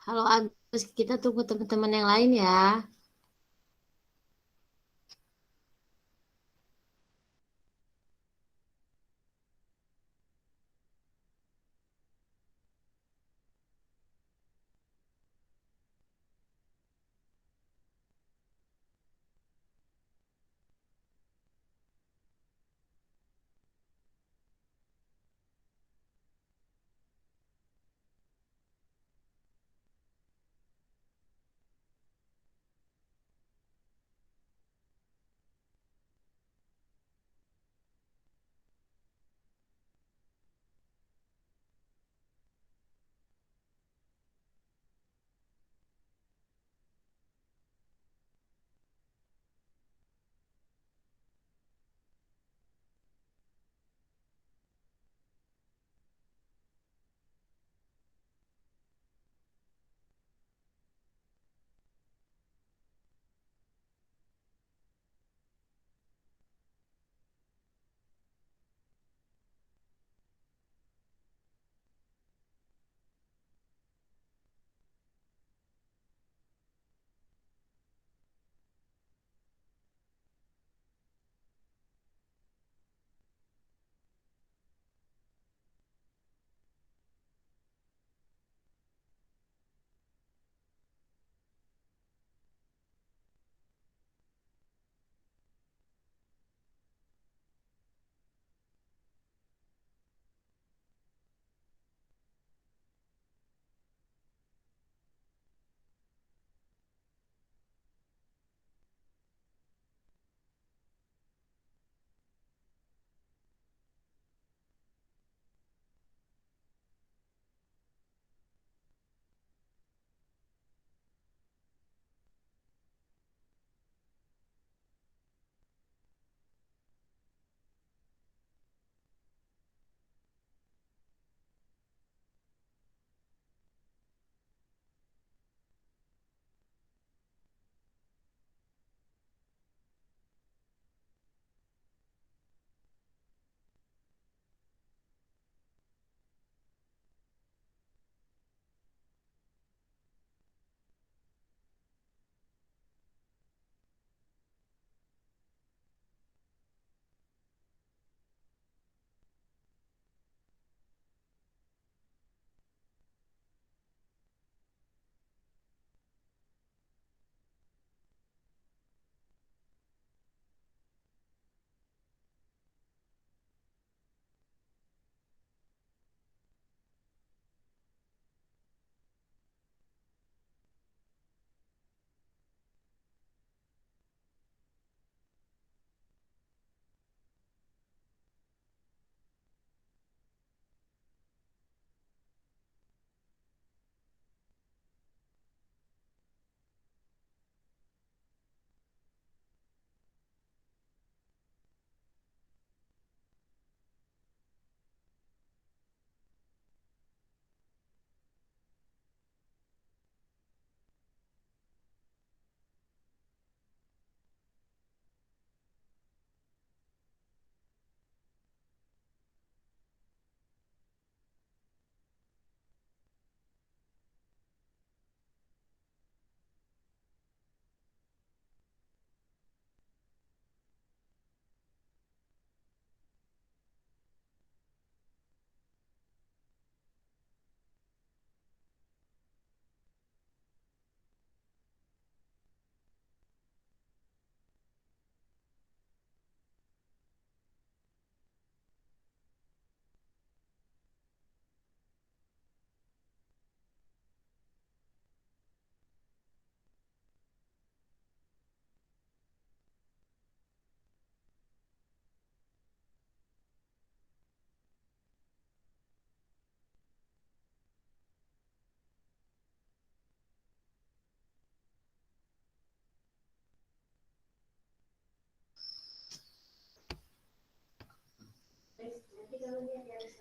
Halo Agus, kita tunggu teman-teman yang lain ya.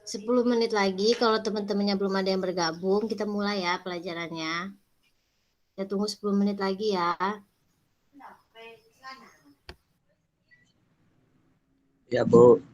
Sepuluh menit lagi, kalau teman-temannya belum ada yang bergabung, kita mulai ya pelajarannya. Kita tunggu 10 menit lagi ya. Ya, Bu.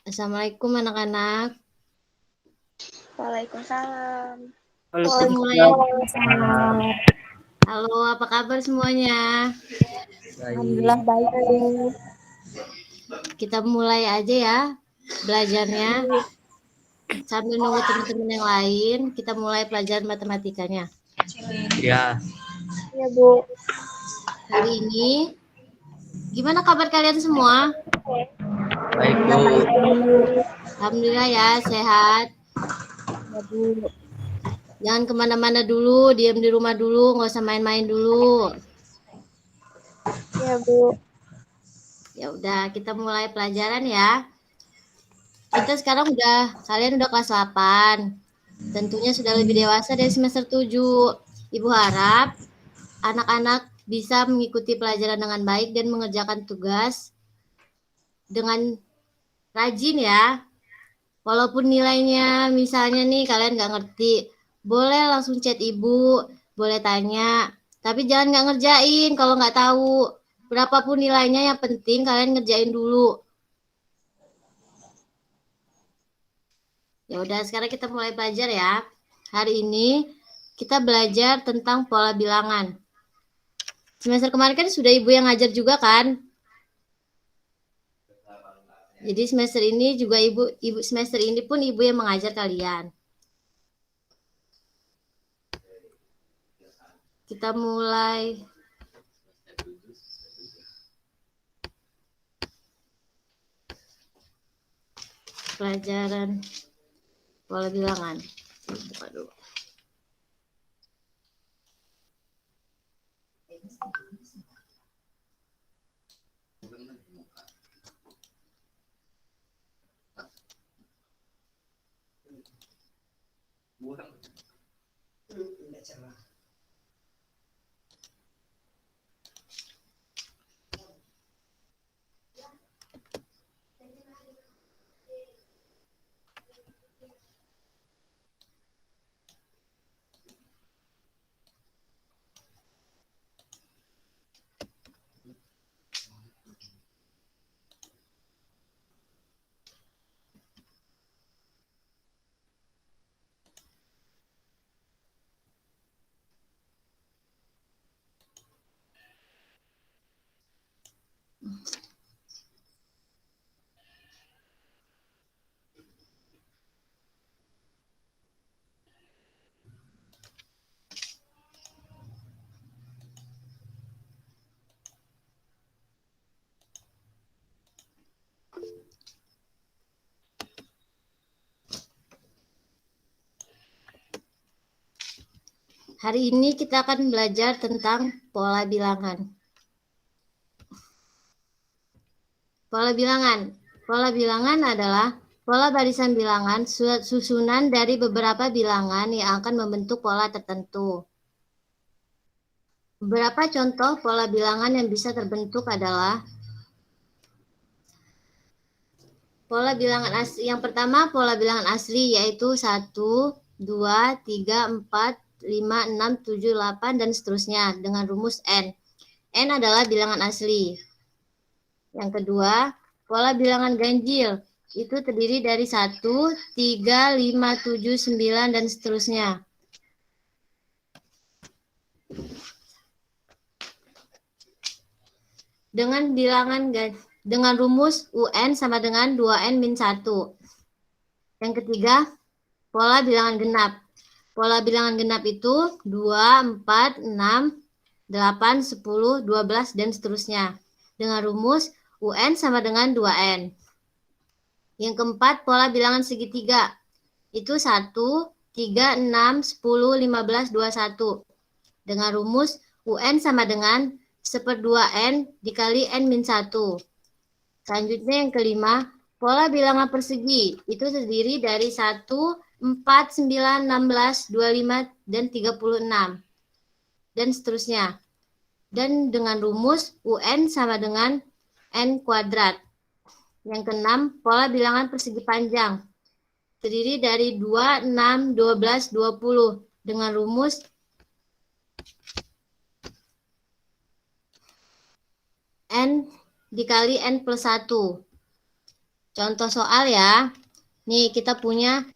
Assalamualaikum anak-anak. Waalaikumsalam. Kita mulai ya. Halo, apa kabar semuanya? Alhamdulillah baik, Bu. Kita mulai aja ya belajarnya. Sambil nunggu teman-teman yang lain, kita mulai pelajaran matematikanya. Ya, Iya, Bu. Hari ini, gimana kabar kalian semua? baik Bu. Alhamdulillah ya, sehat. Ya, Bu. Jangan kemana-mana dulu, diam di rumah dulu, nggak usah main-main dulu. Iya, Bu. Ya udah, kita mulai pelajaran ya. Kita sekarang kalian udah kelas 8. Tentunya sudah lebih dewasa dari semester 7. Ibu harap anak-anak bisa mengikuti pelajaran dengan baik dan mengerjakan tugas dengan rajin ya. Walaupun nilainya misalnya nih kalian nggak ngerti, boleh langsung chat ibu, boleh tanya. Tapi jangan nggak ngerjain kalau nggak tahu. Berapapun nilainya yang penting kalian ngerjain dulu. Ya udah, sekarang kita mulai belajar ya. Hari ini kita belajar tentang pola bilangan. Semester kemarin kan sudah ibu yang ngajar juga kan? Jadi semester ini juga ibu semester ini pun ibu yang mengajar kalian. Kita mulai pelajaran pola bilangan. Buka dulu. Hari ini kita akan belajar tentang pola bilangan. Pola bilangan. Pola bilangan adalah pola barisan bilangan susunan dari beberapa bilangan yang akan membentuk pola tertentu. Beberapa contoh pola bilangan yang bisa terbentuk adalah pola bilangan asli. Yang pertama, pola bilangan asli yaitu 1, 2, 3, 4, 5, 6, 7, 8, dan seterusnya dengan rumus N. N adalah bilangan asli. Yang kedua, pola bilangan ganjil. Itu terdiri dari 1, 3, 5, 7, 9, dan seterusnya. Dengan rumus UN sama dengan 2N-1. Yang ketiga, pola bilangan genap. Pola bilangan genap itu 2, 4, 6, 8, 10, 12, dan seterusnya. Dengan rumus UN sama dengan 2N. Yang keempat, pola bilangan segitiga. Itu 1, 3, 6, 10, 15, 21. Dengan rumus UN sama dengan 1/2N dikali N-1. Selanjutnya yang kelima, pola bilangan persegi. Itu terdiri dari 1, 4, 9, 16, 25, dan 36. Dan seterusnya. Dan dengan rumus UN sama dengan N kuadrat. Yang keenam, pola bilangan persegi panjang. Terdiri dari 2, 6, 12, 20. Dengan rumus N dikali N+1. Contoh soal ya. Nih kita punya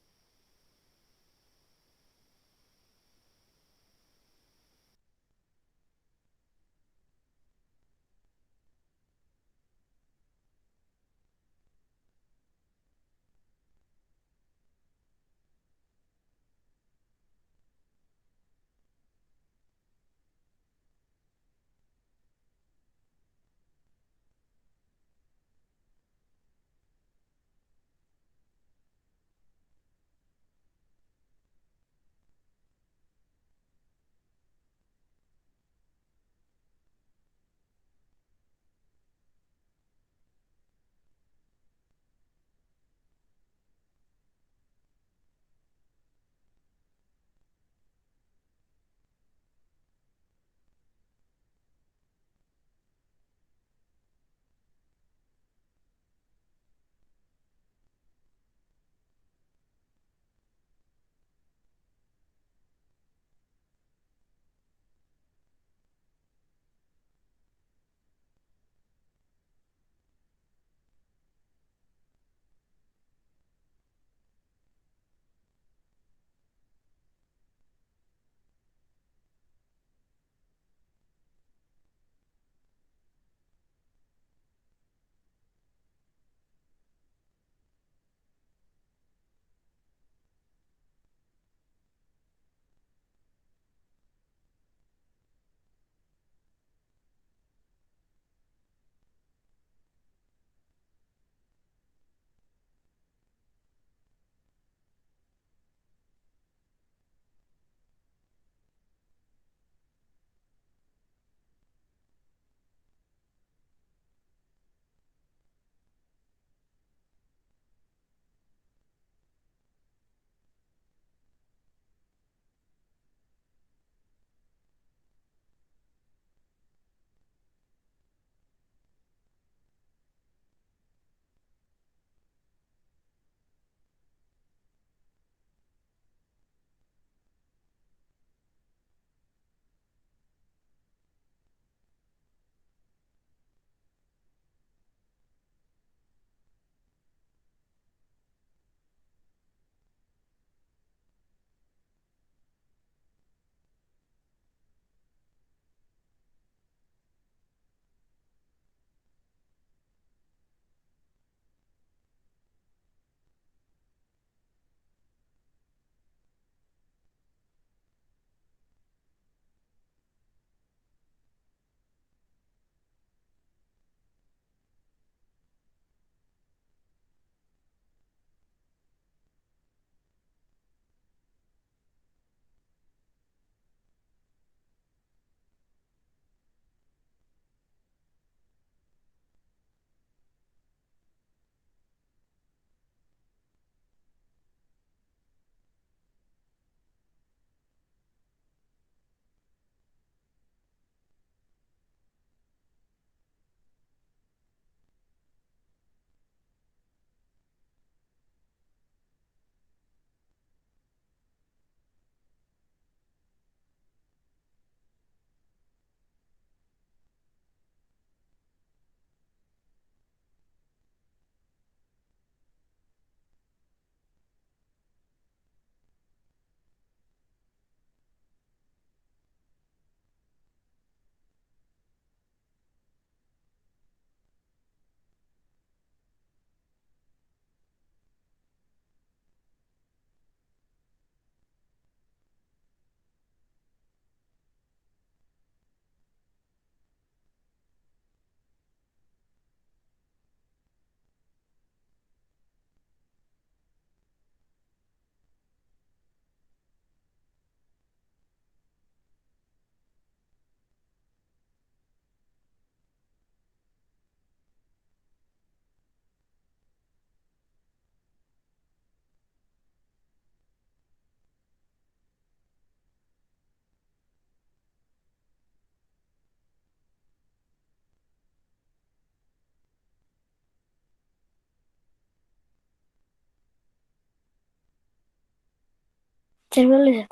Cewek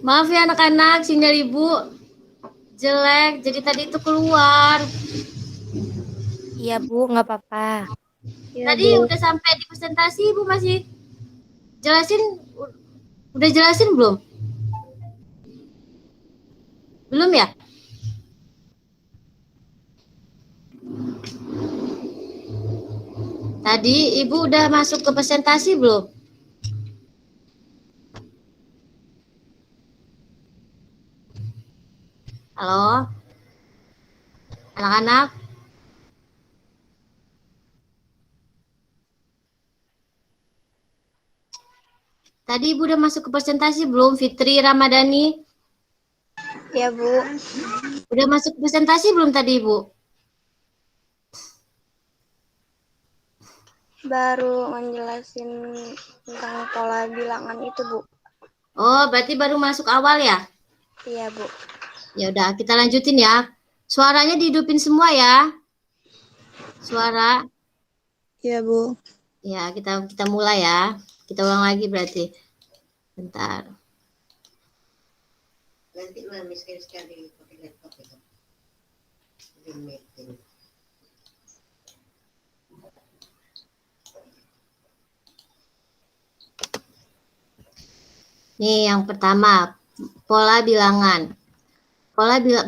Maaf ya anak-anak, sinyal ibu jelek, jadi tadi itu keluar. Iya, Bu, nggak apa-apa. Iya, Tadi Bu. udah sampai di presentasi, ibu masih jelasin, udah jelasin belum? Belum ya? Tadi ibu udah masuk ke presentasi belum? Halo, anak-anak. Tadi ibu udah masuk ke presentasi belum, Fitri Ramadhani? Iya, Bu. Udah masuk ke presentasi belum tadi ibu? Baru ngejelasin tentang pola bilangan itu, Bu. Oh, berarti baru masuk awal ya? Iya, Bu. Ya udah, kita lanjutin ya. Suaranya dihidupin semua ya. Suara. Iya, Bu. Ya, kita mulai ya. Kita ulang lagi berarti. Bentar. Nanti lu ambil sekali pakai laptop itu. Nih, yang pertama, pola bilangan.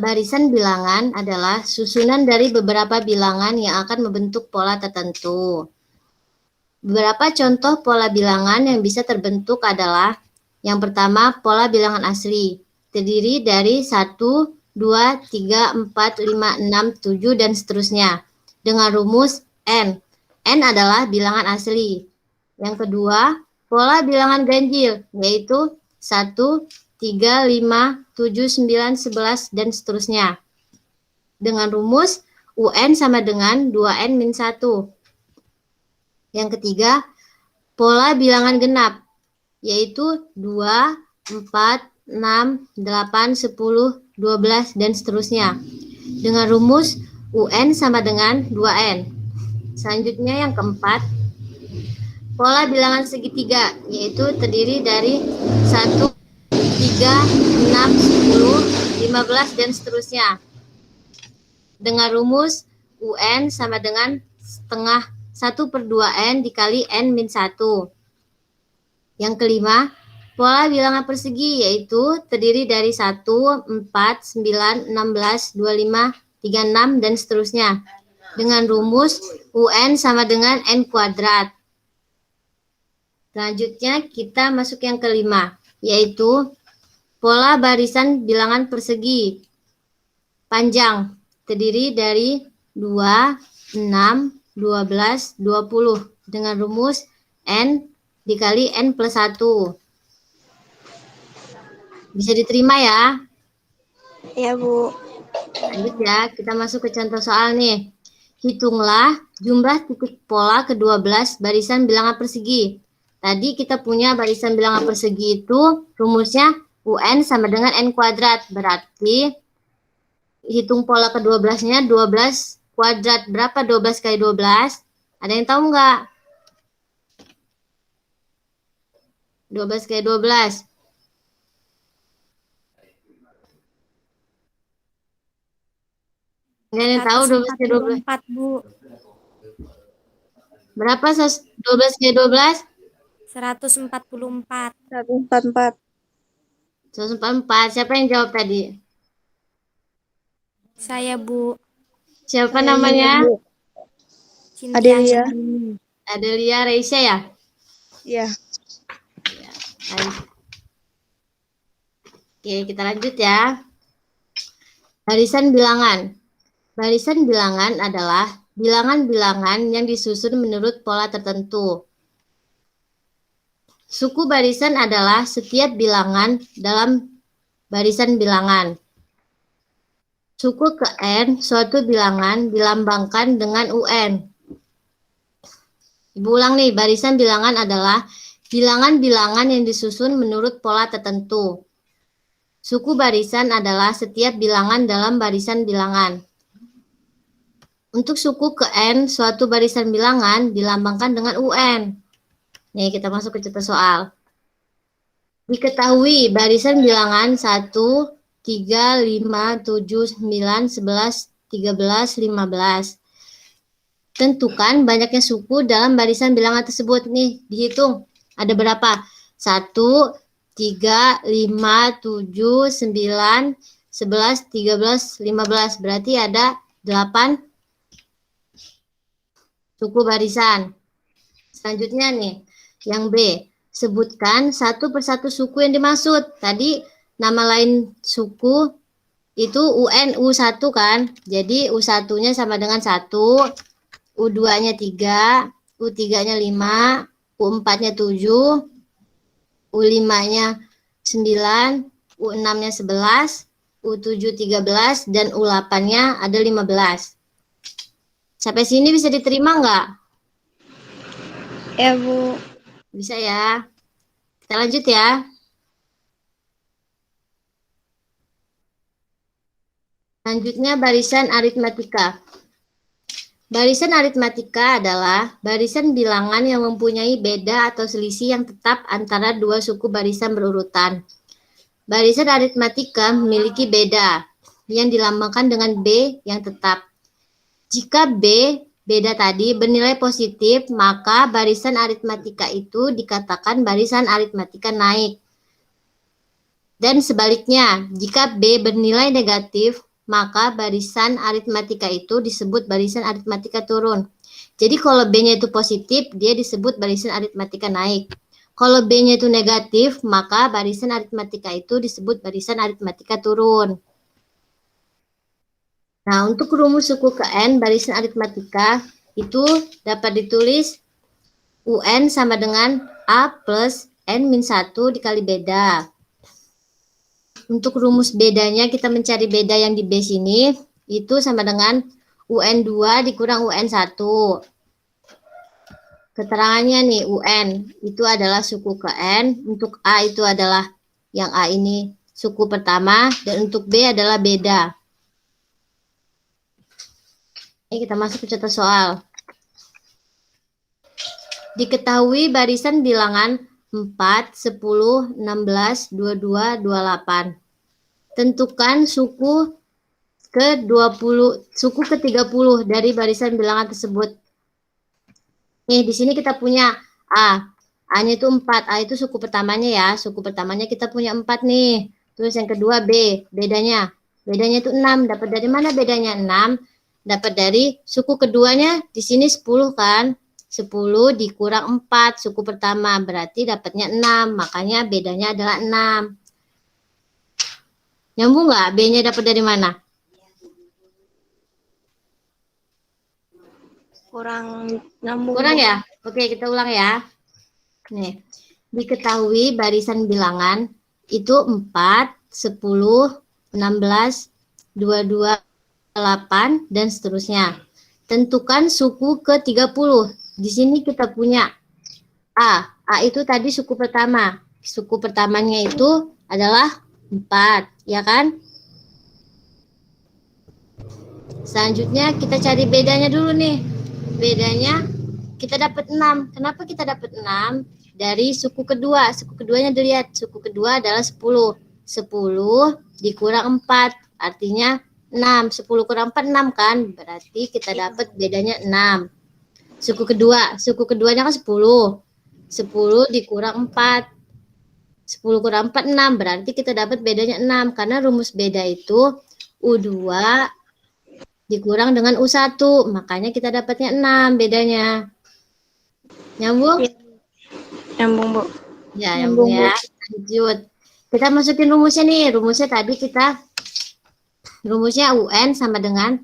Barisan bilangan adalah susunan dari beberapa bilangan yang akan membentuk pola tertentu. Beberapa contoh pola bilangan yang bisa terbentuk adalah yang pertama, pola bilangan asli. Terdiri dari 1, 2, 3, 4, 5, 6, 7, dan seterusnya. Dengan rumus N. N adalah bilangan asli. Yang kedua, pola bilangan ganjil, yaitu 1, 3, 5, 7, 9, 11, dan seterusnya. Dengan rumus UN sama dengan 2N min 1. Yang ketiga, pola bilangan genap, yaitu 2, 4, 6, 8, 10, 12, dan seterusnya. Dengan rumus UN sama dengan 2N. Selanjutnya yang keempat, pola bilangan segitiga, yaitu terdiri dari 1, 3, 6, 10, 15, dan seterusnya. Dengan rumus UN sama dengan setengah 1/2N dikali N min 1. Yang kelima, pola bilangan persegi, yaitu terdiri dari 1, 4, 9, 16, 25, 36, dan seterusnya. Dengan rumus UN sama dengan N kuadrat. Selanjutnya kita masuk yang kelima, yaitu pola barisan bilangan persegi panjang, terdiri dari 2, 6, 12, 20, dengan rumus N dikali N plus 1. Bisa diterima ya? Iya, Bu. Lanjut ya, kita masuk ke contoh soal nih. Hitunglah jumlah titik pola ke-12 barisan bilangan persegi. Tadi kita punya barisan bilangan persegi itu rumusnya UN sama dengan N kuadrat. Berarti hitung pola ke-12-nya 12 kuadrat. Berapa 12 kali 12? Ada yang tahu nggak? 12 kali 12. Nggak ada yang tahu 12 kali 12. 4, Bu. Berapa 12 kali 12? 144. 144. 144. Siapa yang jawab tadi? Saya, Bu. Siapa namanya? Bu. Cynthia Adelia. Anggreni. Adelia Reisha ya? Iya. Baik. Oke, kita lanjut ya. Barisan bilangan. Barisan bilangan adalah bilangan-bilangan yang disusun menurut pola tertentu. Suku barisan adalah setiap bilangan dalam barisan bilangan. Suku ke N suatu bilangan dilambangkan dengan UN. Ibu ulang nih, barisan bilangan adalah bilangan-bilangan yang disusun menurut pola tertentu. Suku barisan adalah setiap bilangan dalam barisan bilangan. Untuk suku ke N, suatu barisan bilangan dilambangkan dengan UN. Nih, kita masuk ke contoh soal. Diketahui barisan bilangan 1, 3, 5, 7, 9, 11, 13, 15. Tentukan banyaknya suku dalam barisan bilangan tersebut. Nih, dihitung. Ada berapa? 1, 3, 5, 7, 9, 11, 13, 15. Berarti ada 8 suku barisan. Selanjutnya nih, yang B. Sebutkan satu persatu suku yang dimaksud. Tadi nama lain suku itu UN U1 kan. Jadi U1-nya sama dengan 1, U2-nya 3, U3-nya 5, U4-nya 7, U5-nya 9, U6-nya 11, U7 13, dan U8-nya ada 15. Sampai sini bisa diterima nggak? Ya, Bu. Bisa ya. Kita lanjut ya. Selanjutnya barisan aritmatika. Barisan aritmatika adalah barisan bilangan yang mempunyai beda atau selisih yang tetap antara dua suku barisan berurutan. Barisan aritmatika memiliki beda yang dilambangkan dengan B yang tetap. Jika B beda tadi bernilai positif, maka barisan aritmatika itu dikatakan barisan aritmatika naik. Dan sebaliknya, jika B bernilai negatif, maka barisan aritmatika itu disebut barisan aritmatika turun. Jadi kalau B-nya itu positif, dia disebut barisan aritmatika naik. Kalau B-nya itu negatif, maka barisan aritmatika itu disebut barisan aritmatika turun. Nah, untuk rumus suku ke N barisan aritmatika itu dapat ditulis UN sama dengan A plus N-1 dikali beda. Untuk rumus bedanya kita mencari beda yang di B sini itu sama dengan UN2 dikurang UN1. Keterangannya nih UN itu adalah suku ke N, untuk A itu adalah yang A ini suku pertama dan untuk B adalah beda. Ini kita masuk ke contoh soal. Diketahui barisan bilangan 4, 10, 16, 22, 28. Tentukan suku ke-30 dari barisan bilangan tersebut. Nih, di sini kita punya A. A-nya itu 4. A itu suku pertamanya ya. Suku pertamanya kita punya 4 nih. Terus yang kedua B. Bedanya. Bedanya itu 6. Dapat dari mana bedanya? 6. Dapat dari suku keduanya di sini 10 kan. 10 dikurang 4 suku pertama. Berarti dapatnya 6. Makanya bedanya adalah 6. Nyambung nggak? B-nya dapat dari mana? Kurang nyambung. Kurang Bu. ya? Oke, kita ulang ya. Nih, diketahui barisan bilangan itu 4, 10, 16, 22, 8, dan seterusnya. Tentukan suku ke-30. Di sini kita punya A. A itu tadi suku pertama. Suku pertamanya itu adalah 4, ya kan? Selanjutnya kita cari bedanya dulu nih. Bedanya kita dapat 6. Kenapa kita dapat 6? Dari suku kedua. Suku keduanya dilihat. Suku kedua adalah 10. 10 dikurang 4. Artinya 6. 10 kurang 4, 6 kan? Berarti kita dapat bedanya 6. Suku kedua. Suku keduanya kan 10. 10 dikurang 4. 10 kurang 4, 6. Berarti kita dapat bedanya 6. Karena rumus beda itu U2 dikurang dengan U1. Makanya kita dapatnya 6 bedanya. Nyambung? Nyambung, Bu. Ya, nyambung ya. Lanjut. Kita masukin rumusnya nih. Rumusnya tadi rumusnya UN sama dengan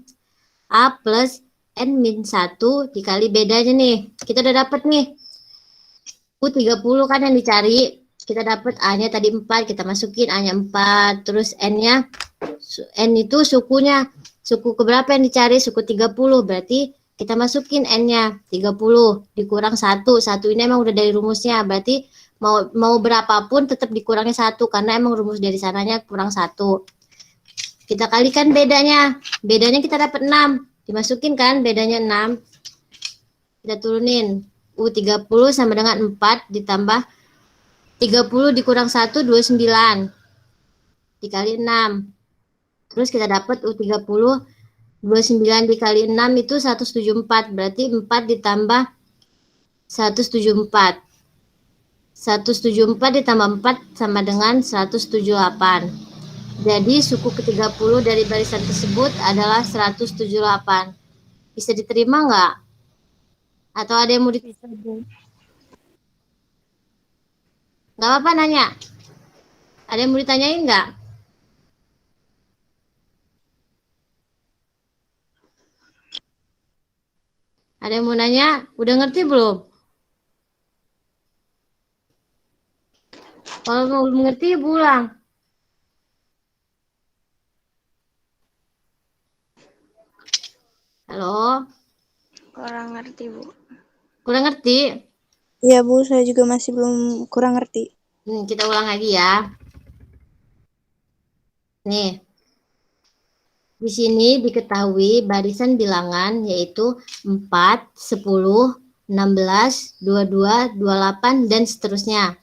A plus N-1 dikali bedanya nih. Kita udah dapat nih. U30 kan yang dicari. Kita dapat A-nya tadi 4, kita masukin A-nya 4, terus N-nya, N itu sukunya, suku keberapa yang dicari? Suku 30, berarti kita masukin N-nya 30, dikurang 1, 1 ini emang udah dari rumusnya, berarti mau berapapun tetap dikurangnya 1, karena emang rumus dari sananya kurang 1. Kita kalikan bedanya kita dapat 6, dimasukin kan bedanya 6, kita turunin, U30 sama dengan 4 ditambah 30 dikurang 1, 29. Dikali 6. Terus kita dapat U30, 29 dikali 6 itu 174. Berarti 4 ditambah 174. 174 ditambah 4 sama dengan 178. Jadi suku ke-30 dari barisan tersebut adalah 178. Bisa diterima nggak? Atau ada yang mau Bisa, Bu. nggak apa-apa nanya? Ada yang mau ditanyain nggak? Ada yang mau nanya? Udah ngerti belum? Kalau mau belum ngerti, pulang. Halo? Kurang ngerti, Bu. Kurang ngerti? Iya Bu, saya juga masih belum kurang ngerti. Kita ulang lagi ya. Nih, di sini diketahui barisan bilangan yaitu 4, 10, 16, 22, 28, dan seterusnya.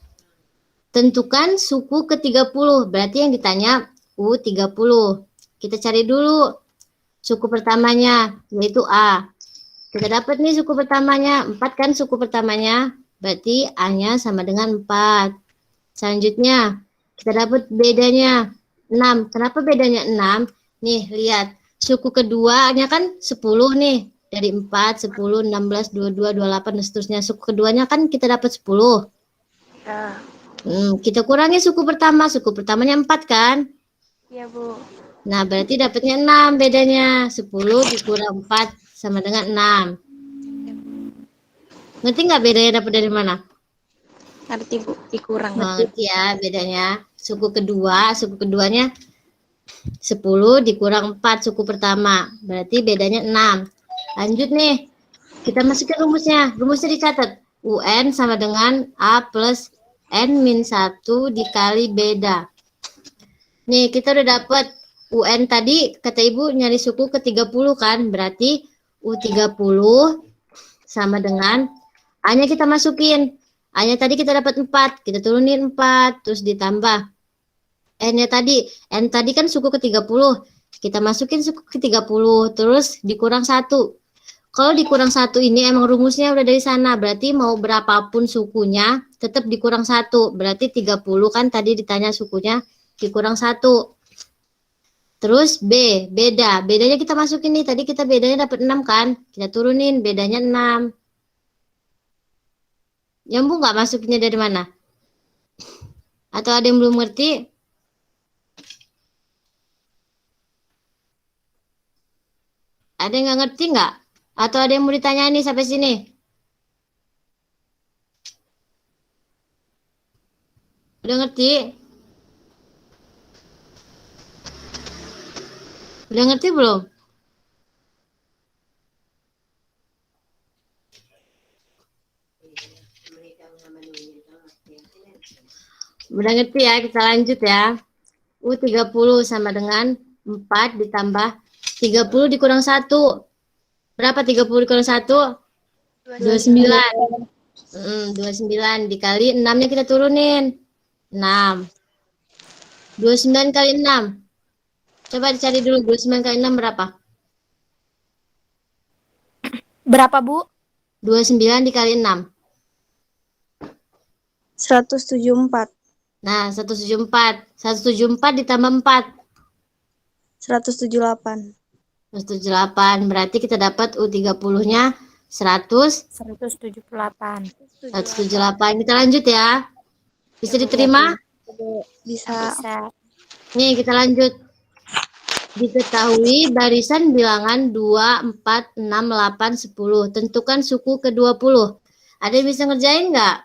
Tentukan suku ke-30, berarti yang ditanya U30. Kita cari dulu suku pertamanya, yaitu A. Kita dapat nih suku pertamanya, 4 kan suku pertamanya, berarti A-nya sama dengan 4. Selanjutnya, kita dapat bedanya 6. Kenapa bedanya 6? Nih, lihat. Suku keduanya kan 10 nih. Dari 4, 10, 16, 22, 28, dan seterusnya. Suku keduanya kan kita dapat 10. Ya. Kita kurangi suku pertama. Suku pertamanya 4 kan? Iya, Bu. Nah, berarti dapatnya 6 bedanya. 10 dikurang 4 sama dengan 6. Ngerti nggak bedanya dapat dari mana? Ngerti, Bu. Dikurang. Ngerti ya bedanya. Suku keduanya 10 dikurang 4 suku pertama. Berarti bedanya 6. Lanjut nih. Kita masukin rumusnya. Rumusnya dicatat. UN sama dengan A plus N min 1 dikali beda. Nih, kita udah dapat UN tadi, kata Ibu nyari suku ke-30 kan? Berarti U30 sama dengan A-nya kita masukin. A-nya tadi kita dapat 4. Kita turunin 4. Terus ditambah N-nya tadi. N tadi kan suku ke-30. Kita masukin suku ke-30. Terus dikurang 1. Kalau dikurang 1 ini emang rumusnya udah dari sana. Berarti mau berapapun sukunya tetap dikurang 1. Berarti 30 kan tadi ditanya sukunya dikurang 1. Terus B, beda. Bedanya kita masukin nih. Tadi kita bedanya dapat 6 kan? Kita turunin bedanya 6. Nyambung nggak masukinnya dari mana? Atau ada yang belum ngerti? Ada yang nggak ngerti nggak? Atau ada yang mau ditanya nih sampai sini? Udah ngerti? Udah ngerti belum? Udah ngerti ya, kita lanjut ya. U30 sama dengan 4 ditambah 30 dikurang 1. Berapa 30 dikurang 1? 29. 29 dikali 6-nya kita turunin. 6. 29 kali 6. Coba dicari dulu 29 kali 6 berapa? Berapa, Bu? 29 dikali 6. 174. Nah, 174. 174 ditambah 4. 178. 178. Berarti kita dapat U30-nya 100. 178. 178. Kita lanjut ya. Bisa diterima? Bisa. Bisa. Nih, kita lanjut. Diketahui barisan bilangan 2, 4, 6, 8, 10. Tentukan suku ke-20. Ada yang bisa ngerjain nggak?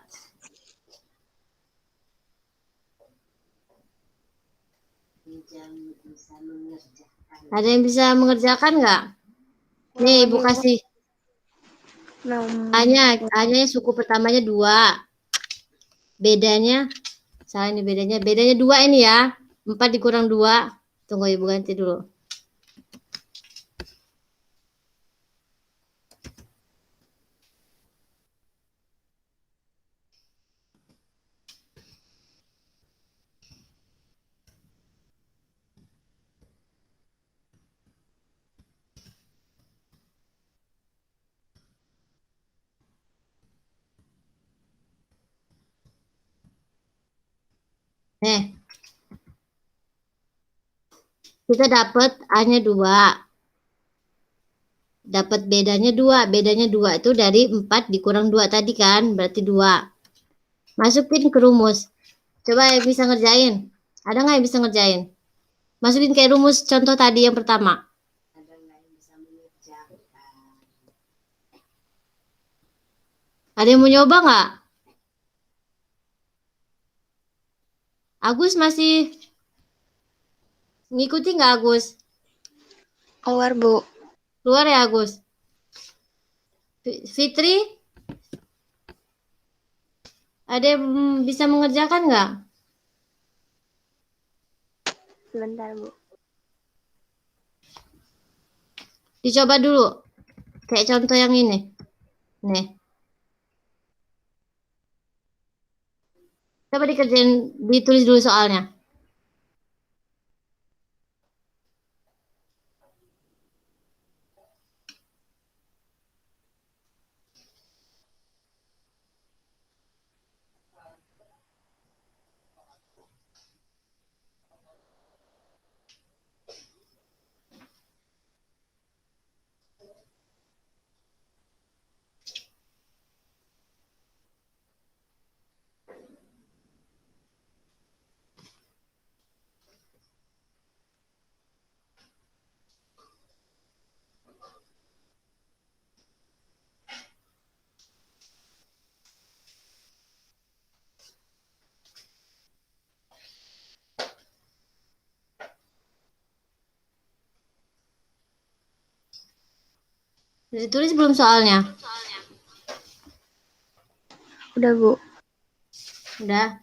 Ada yang bisa mengerjakan nggak? Nih, Ibu kasih. Hanya suku pertamanya 2. Bedanya, salah ini bedanya. Bedanya 2 ini ya. 4 dikurang 2. Tunggu Ibu ganti dulu. Nih, kita dapat A-nya 2. Dapat bedanya 2. Bedanya 2 itu dari 4 dikurang 2 tadi kan, berarti 2. Masukin ke rumus. Coba yang bisa ngerjain. Ada nggak yang bisa ngerjain? Masukin kayak rumus contoh tadi yang pertama. Ada yang mau nyoba nggak? Agus masih ngikuti nggak Agus? Keluar, Bu. Keluar ya Agus? Fitri? Ada yang bisa mengerjakan nggak? Sebentar, Bu. Dicoba dulu. Kayak contoh yang ini. Nih. Coba dikerjain, ditulis dulu soalnya. Ditulis belum soalnya? Udah, Bu. Udah.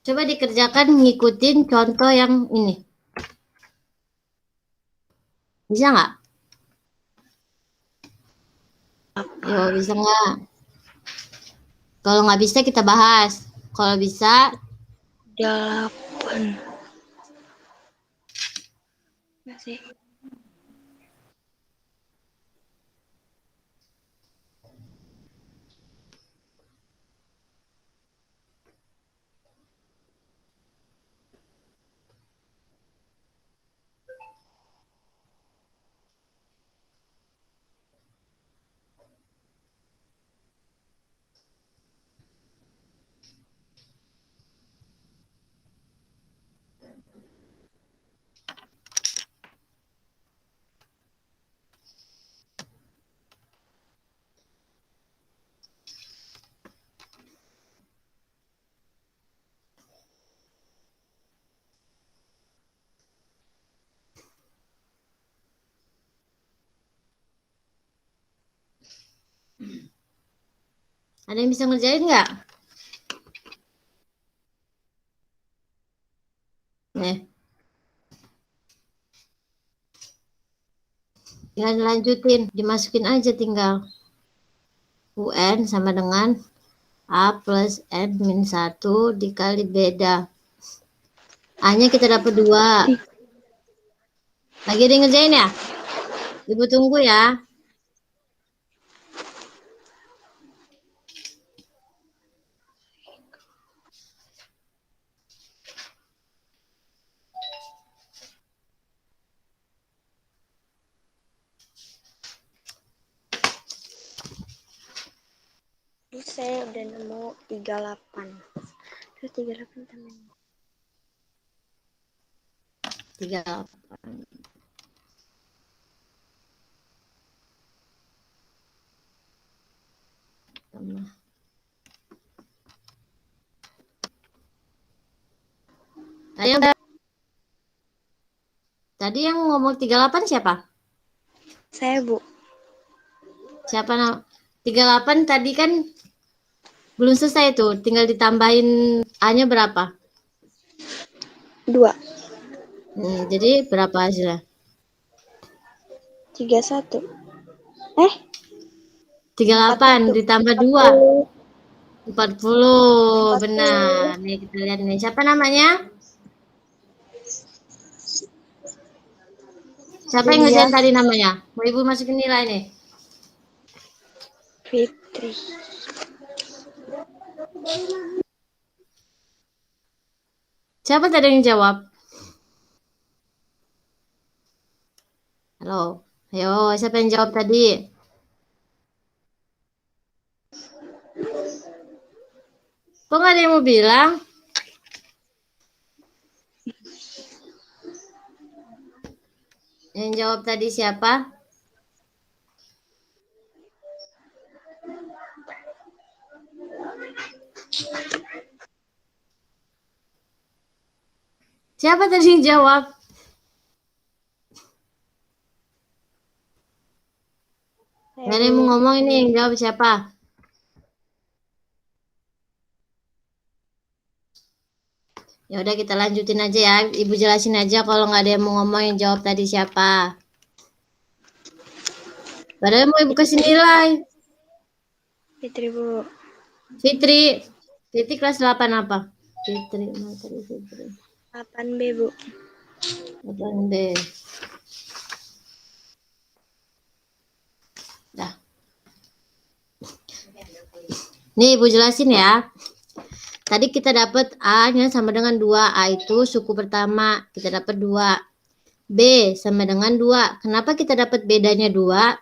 Coba dikerjakan ngikutin contoh yang ini. Bisa nggak? Yo, bisa nggak? Kalau nggak bisa kita bahas. Kalau bisa, 8. Masih. ada yang bisa ngerjain nggak? Nih. Tinggal dilanjutin, dimasukin aja tinggal. UN sama dengan A plus N min 1 dikali beda. A-nya kita dapat 2. Lagi ada yang ngerjain ya? Ibu tunggu ya. Terus saya udah nemu 38. Terus 38 temen. 3. Tambah. Tadi yang ngomong 38 siapa? Saya, Bu. Siapa nama? 38 tadi kan belum selesai tuh, tinggal ditambahin A-nya berapa? 2. Jadi berapa hasilnya? 31. 38 ditambah 2. 40. Benar. Nih kita lihat nih. Siapa namanya? Siapa yang ngerjain tadi namanya? Mau Ibu masukin nilai nih. Fitri. Siapa tadi yang jawab? Halo. Ayo, siapa yang jawab tadi? Kok nggak ada yang mau bilang? Yang jawab tadi siapa? Siapa tadi yang jawab? Nggak ada yang mau ngomong ini, yang jawab siapa? Ya udah kita lanjutin aja ya. Ibu jelasin aja kalau nggak ada yang mau ngomong yang jawab tadi siapa. Padahal mau ibu kasih nilai. Fitri, Bu. Fitri. Fitri kelas 8 apa? Fitri, materi Fitri. 8B, Bu. 8B. Dah. Nih ibu jelasin ya. Tadi kita dapat A-nya sama dengan 2. A itu suku pertama. Kita dapat 2. B sama dengan 2. Kenapa kita dapat bedanya 2?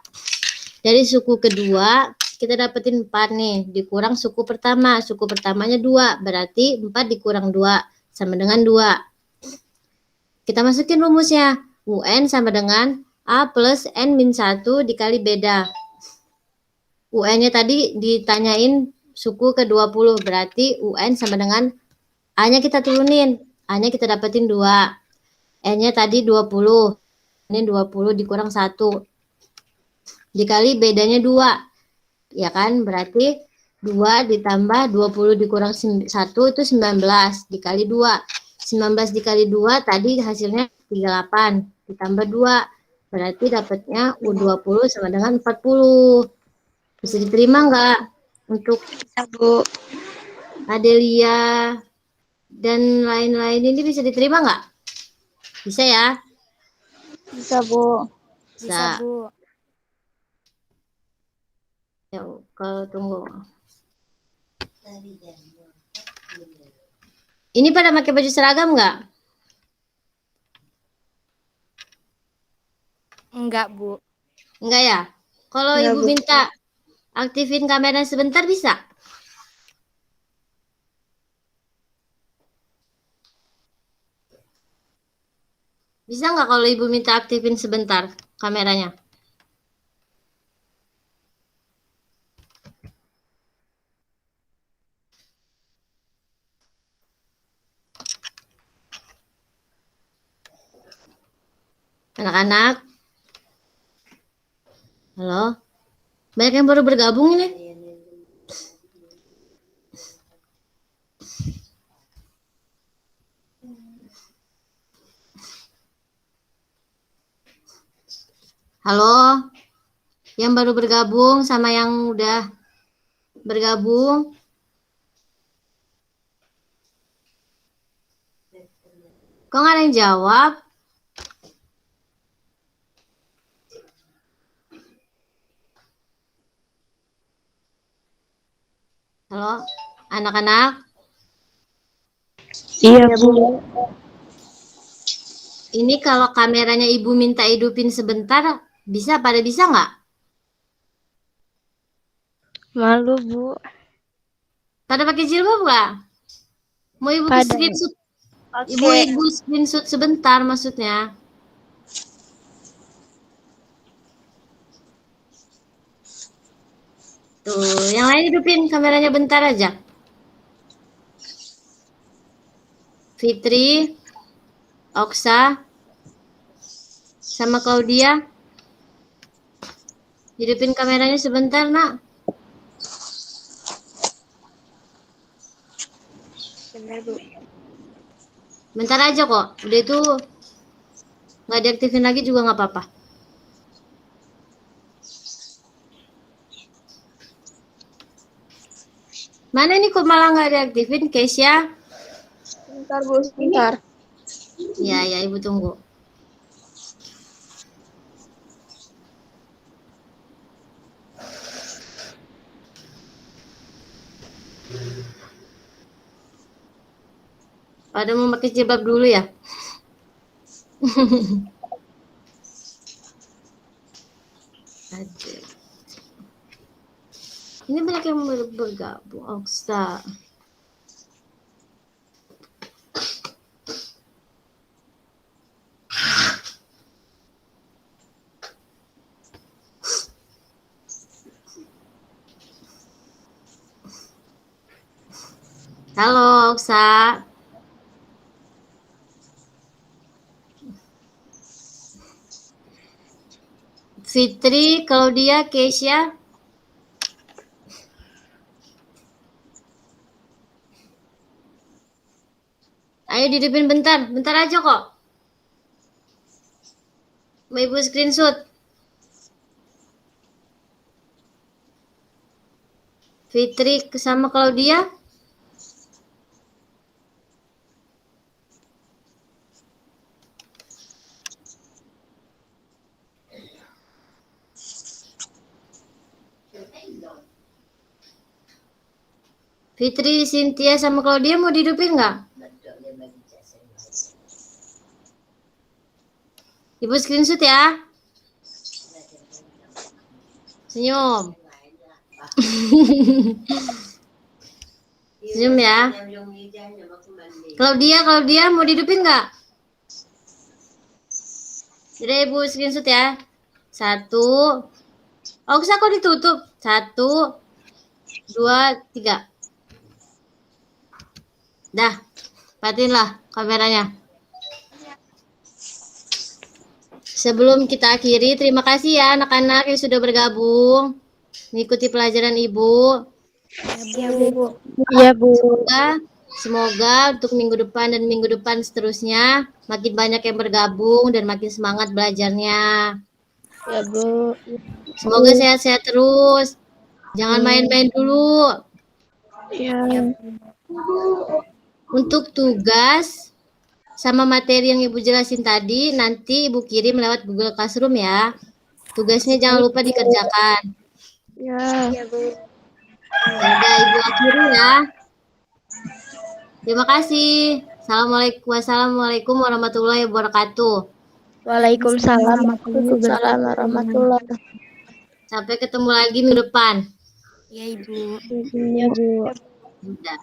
Dari suku kedua, kita dapetin 4 nih. Dikurang suku pertama. Suku pertamanya 2. Berarti 4 dikurang 2. Sama dengan 2. Kita masukin rumusnya. UN sama dengan A plus N min 1 dikali beda. UN-nya tadi ditanyain suku ke-20, berarti UN sama dengan A-nya kita turunin. A-nya kita dapetin 2. N-nya tadi 20. Ini 20 dikurang 1. Dikali bedanya 2. Ya kan? Berarti 2 ditambah 20 dikurang 1 itu 19. Dikali 2. 19 dikali 2 tadi hasilnya 38. Ditambah 2. Berarti dapatnya U20 sama dengan 40. Bisa diterima nggak? Untuk Bisa, Bu. Adelia dan lain-lain ini bisa diterima nggak? Bisa ya? Bisa, Bu. Bisa, Bisa. Bu. Ya, kalau tunggu. Ini pada pakai baju seragam nggak? Enggak, Bu. Enggak ya? Kalau Enggak, ibu Bu. minta aktifin kamera sebentar bisa? Bisa nggak kalau ibu minta aktifin sebentar kameranya? Anak-anak? Halo? Banyak yang baru bergabung ini. Halo? Yang baru bergabung sama yang udah bergabung? Kok nggak ada yang jawab? Halo? Anak-anak? Iya, Bu. Ini kalau kameranya ibu minta hidupin sebentar, bisa pada bisa nggak? Malu, Bu. Pada pakai jilbab nggak? Mau ibu Pada. screenshot? Oke. Ibu screenshot sebentar maksudnya. Tuh, yang lain hidupin kameranya bentar aja. Fitri, Oksa, sama Claudia. Hidupin kameranya sebentar, Nak. Benar, Bu. Bentar aja kok. Udah itu nggak diaktifin lagi juga nggak apa-apa. Mana nih kok malah nggak diaktifin, Keisha? Sebentar, Bu. Sebentar. Ya, ya, Ibu tunggu. Pada mau pakai jilbab dulu ya? Aduh. Ini banyak yang bergabung. Oksa. Halo, Oksa. Fitri, Claudia, Keisha. Ayo dihidupin bentar. Bentar aja kok. Mau Ibu screenshot. Fitri sama Claudia. Fitri, Cynthia sama Claudia mau dihidupin nggak? Ibu screenshot ya. Senyum. Senyum ya. Claudia mau dihidupin nggak? Jadi Ibu screenshot ya. 1. Oh, kok ditutup? 1, 2, 3. Dah, matiin lah kameranya. Sebelum kita akhiri, terima kasih ya anak-anak yang sudah bergabung mengikuti pelajaran Ibu. Ya, Bu. Iya, Bu. Semoga untuk minggu depan dan minggu depan seterusnya makin banyak yang bergabung dan makin semangat belajarnya. Ya, Bu. Semoga sehat-sehat terus. Jangan main-main dulu. Iya. Untuk tugas sama materi yang Ibu jelasin tadi, nanti Ibu kirim lewat Google Classroom ya. Tugasnya jangan lupa dikerjakan. Ya. Iya, Bu. Udah Ibu akhiri ya. Terima kasih. Wassalamualaikum warahmatullahi wabarakatuh. Waalaikumsalam warahmatullahi wabarakatuh. Sampai ketemu lagi minggu depan. Ya, Ibu. Iya, Bu. Udah.